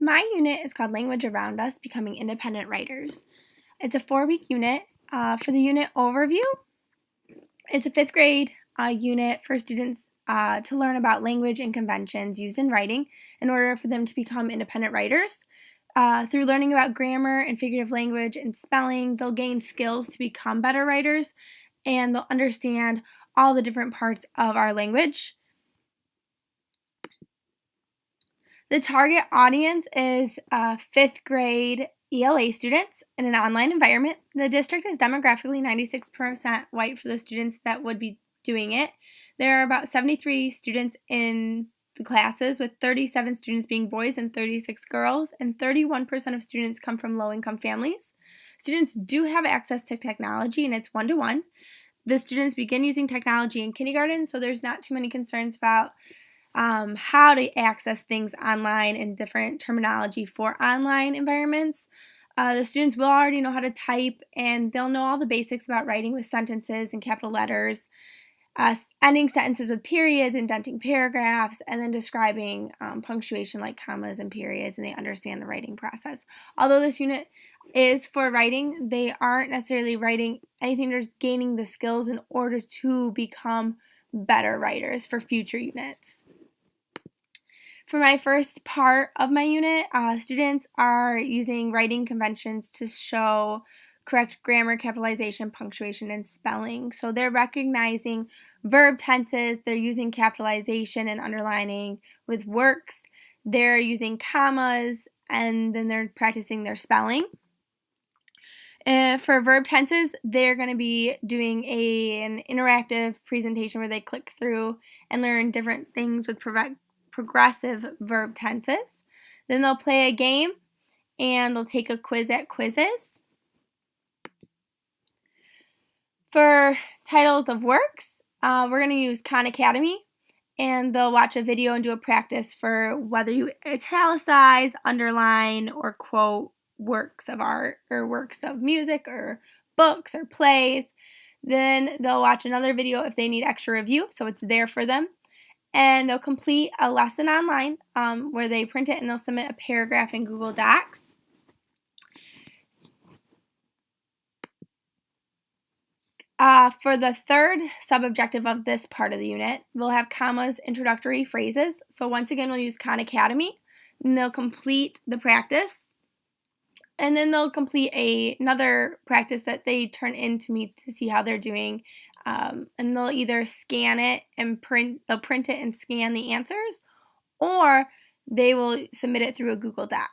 My unit is called Language Around Us, Becoming Independent Writers. It's a 4-week unit. For the unit overview, it's a 5th grade unit for students to learn about language and conventions used in writing in order for them to become independent writers. Through learning about grammar and figurative language and spelling, they'll gain skills to become better writers, and they'll understand all the different parts of our language. The target audience is 5th grade ELA students in an online environment. The district is demographically 96% white for the students that would be doing it. There are about 73 students in the classes, with 37 students being boys and 36 girls, and 31% of students come from low-income families. Students do have access to technology, and it's 1-to-1. The students begin using technology in kindergarten, so there's not too many concerns about how to access things online and different terminology for online environments. The students will already know how to type, and they'll know all the basics about writing with sentences and capital letters, ending sentences with periods, indenting paragraphs, and then describing punctuation like commas and periods, and they understand the writing process. Although this unit is for writing, they aren't necessarily writing anything, they're just gaining the skills in order to become better writers for future units. For my first part of my unit, students are using writing conventions to show correct grammar, capitalization, punctuation, and spelling. So they're recognizing verb tenses, they're using capitalization and underlining with works, they're using commas, and then they're practicing their spelling. For verb tenses, they're going to be doing an interactive presentation where they click through and learn different things with progressive verb tenses. Then they'll play a game and they'll take a quiz at Quizizz. For titles of works, we're going to use Khan Academy, and they'll watch a video and do a practice for whether you italicize, underline, or quote works of art or works of music or books or plays. Then they'll watch another video if they need extra review, so it's there for them. And they'll complete a lesson online where they print it and they'll submit a paragraph in Google Docs. For the third sub-objective of this part of the unit, we'll have commas, introductory phrases. So once again, we'll use Khan Academy, and they'll complete the practice. And then they'll complete another practice that they turn in to me to see how they're doing. And they'll either scan it and they'll print it and scan the answers, or they will submit it through a Google Doc.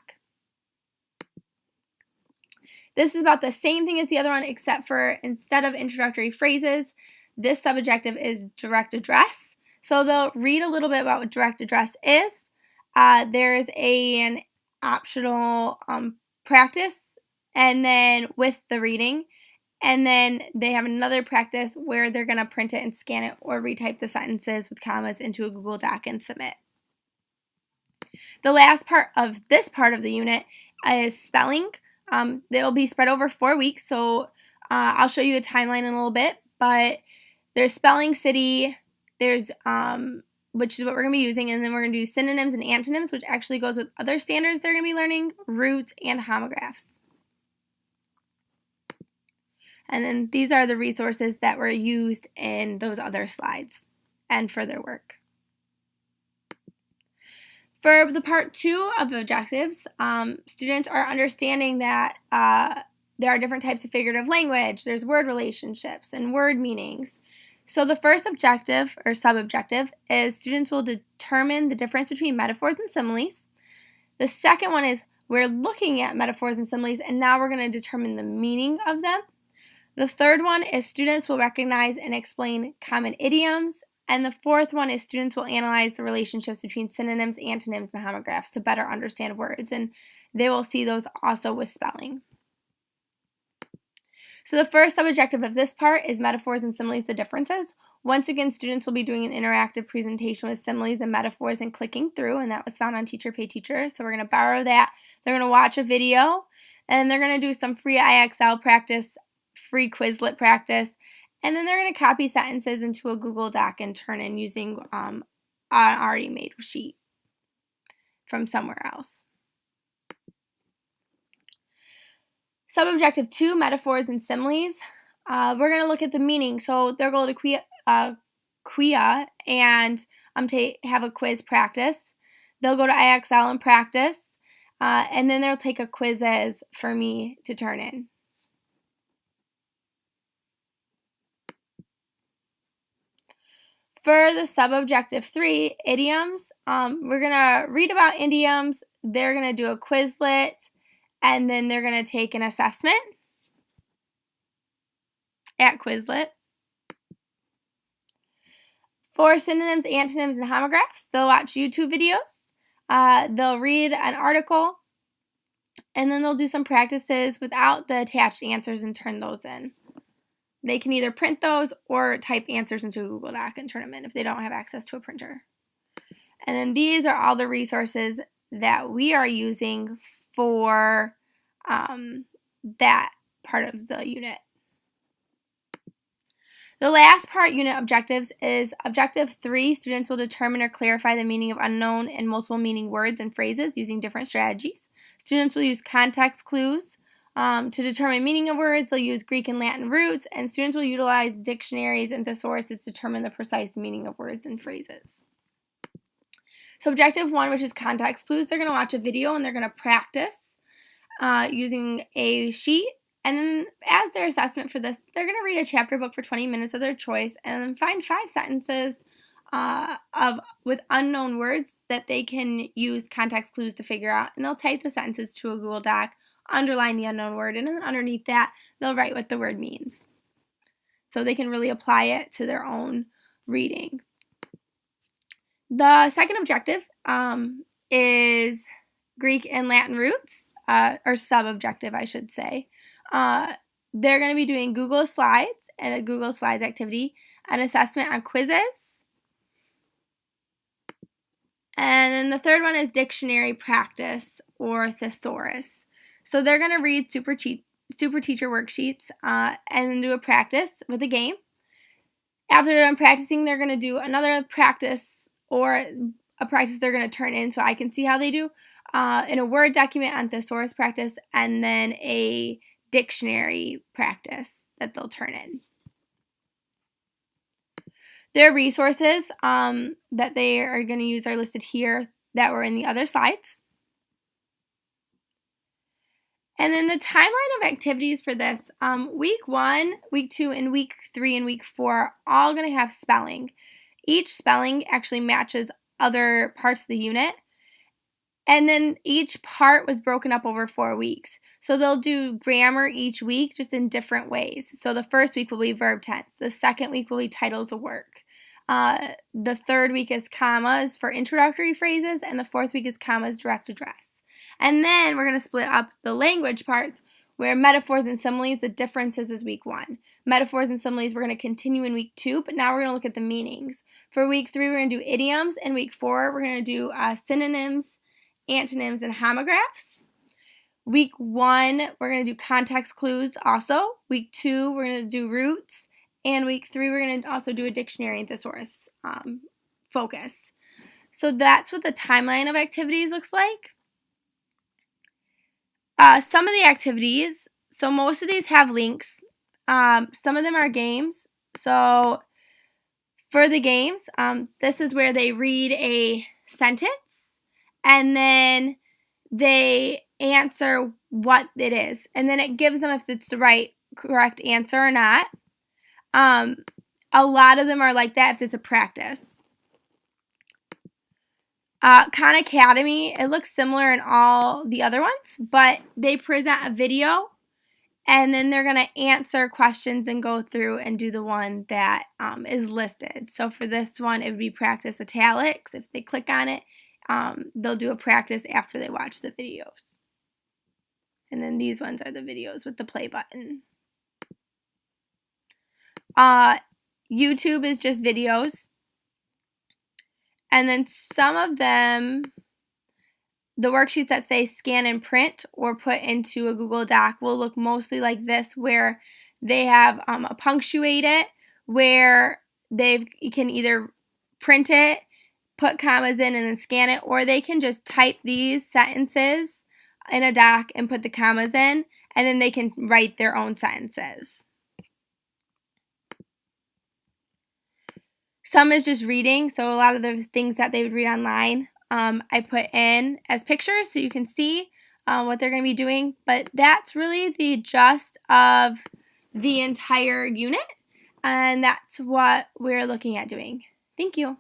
This is about the same thing as the other one, except for instead of introductory phrases, this sub-objective is direct address. So they'll read a little bit about what direct address is. There's an optional practice, and then with the reading, and then they have another practice where they're going to print it and scan it or retype the sentences with commas into a Google Doc and submit. The last part of this part of the unit is spelling. They'll be spread over 4 weeks, so I'll show you a timeline in a little bit, but there's Spelling City, there's which is what we're going to be using, and then we're going to do synonyms and antonyms, which actually goes with other standards they're going to be learning, roots, and homographs. And then these are the resources that were used in those other slides and for their work. For the part 2 of objectives, students are understanding that there are different types of figurative language. There's word relationships and word meanings. So the first objective or sub-objective is students will determine the difference between metaphors and similes. The second one is we're looking at metaphors and similes, and now we're going to determine the meaning of them. The third one is students will recognize and explain common idioms. And the fourth one is students will analyze the relationships between synonyms, antonyms, and homographs to better understand words, and they will see those also with spelling. So the first sub-objective of this part is metaphors and similes, the differences. Once again, students will be doing an interactive presentation with similes and metaphors and clicking through, and that was found on Teacher Pay Teacher, so we're going to borrow that. They're going to watch a video, and they're going to do some free IXL practice, free Quizlet practice, and then they're going to copy sentences into a Google Doc and turn in using an already made sheet from somewhere else. Sub-objective 2, metaphors and similes. We're going to look at the meaning. So they'll go to Quia and have a quiz practice. They'll go to IXL and practice, and then they'll take a quizzes for me to turn in. For the sub-objective 3, idioms, we're going to read about idioms. They're going to do a Quizlet, and then they're going to take an assessment at Quizlet. For synonyms, antonyms, and homographs, they'll watch YouTube videos. They'll read an article, and then they'll do some practices without the attached answers and turn those in. They can either print those or type answers into a Google Doc and turn them in if they don't have access to a printer. And then these are all the resources that we are using for that part of the unit. The last part, unit objectives, is objective 3. Students will determine or clarify the meaning of unknown and multiple meaning words and phrases using different strategies. Students will use context clues to determine meaning of words. They'll use Greek and Latin roots, and students will utilize dictionaries and thesauruses to determine the precise meaning of words and phrases. So objective 1, which is context clues, they're going to watch a video and they're going to practice using a sheet. And then as their assessment for this, they're going to read a chapter book for 20 minutes of their choice and then find 5 sentences with unknown words that they can use context clues to figure out. And they'll type the sentences to a Google Doc, underline the unknown word, and then underneath that, they'll write what the word means. So they can really apply it to their own reading. The second objective is Greek and Latin roots, or sub-objective, I should say. They're going to be doing Google Slides and a Google Slides activity, an assessment on quizzes. And then the third one is dictionary practice or thesaurus. So they're going to read Super Teacher worksheets and do a practice with a game. After they're done practicing, they're going to do another practice or a practice they're going to turn in so I can see how they do in a Word document on thesaurus practice, and then a dictionary practice that they'll turn in. Their resources that they are going to use are listed here that were in the other slides. And then the timeline of activities for this, week 1, week 2, and week 3 and week 4 are all going to have spelling. Each spelling actually matches other parts of the unit. And then each part was broken up over 4 weeks. So they'll do grammar each week just in different ways. So the first week will be verb tense. The second week will be titles of work. The third week is commas for introductory phrases. And the fourth week is commas direct address. And then we're going to split up the language parts where metaphors and similes, the differences is week 1. Metaphors and similes we're going to continue in week 2, but now we're going to look at the meanings. For week 3, we're going to do idioms. And week 4, we're going to do synonyms, antonyms, and homographs. Week 1, we're going to do context clues also. Week 2, we're going to do roots. And week 3, we're going to also do a dictionary and thesaurus focus. So that's what the timeline of activities looks like. Some of the activities, so most of these have links. Some of them are games. So for the games, this is where they read a sentence and then they answer what it is. And then it gives them if it's the correct answer or not. A lot of them are like that if it's a practice. Khan Academy, it looks similar in all the other ones, but they present a video and then they're going to answer questions and go through and do the one that is listed. So for this one, it would be practice italics. If they click on it, they'll do a practice after they watch the videos. And then these ones are the videos with the play button. YouTube is just videos. And then some of them, the worksheets that say scan and print or put into a Google Doc will look mostly like this, where they have a punctuate it, where they can either print it, put commas in, and then scan it, or they can just type these sentences in a doc and put the commas in, and then they can write their own sentences. Some is just reading, so a lot of those things that they would read online, I put in as pictures so you can see what they're going to be doing. But that's really the gist of the entire unit, and that's what we're looking at doing. Thank you.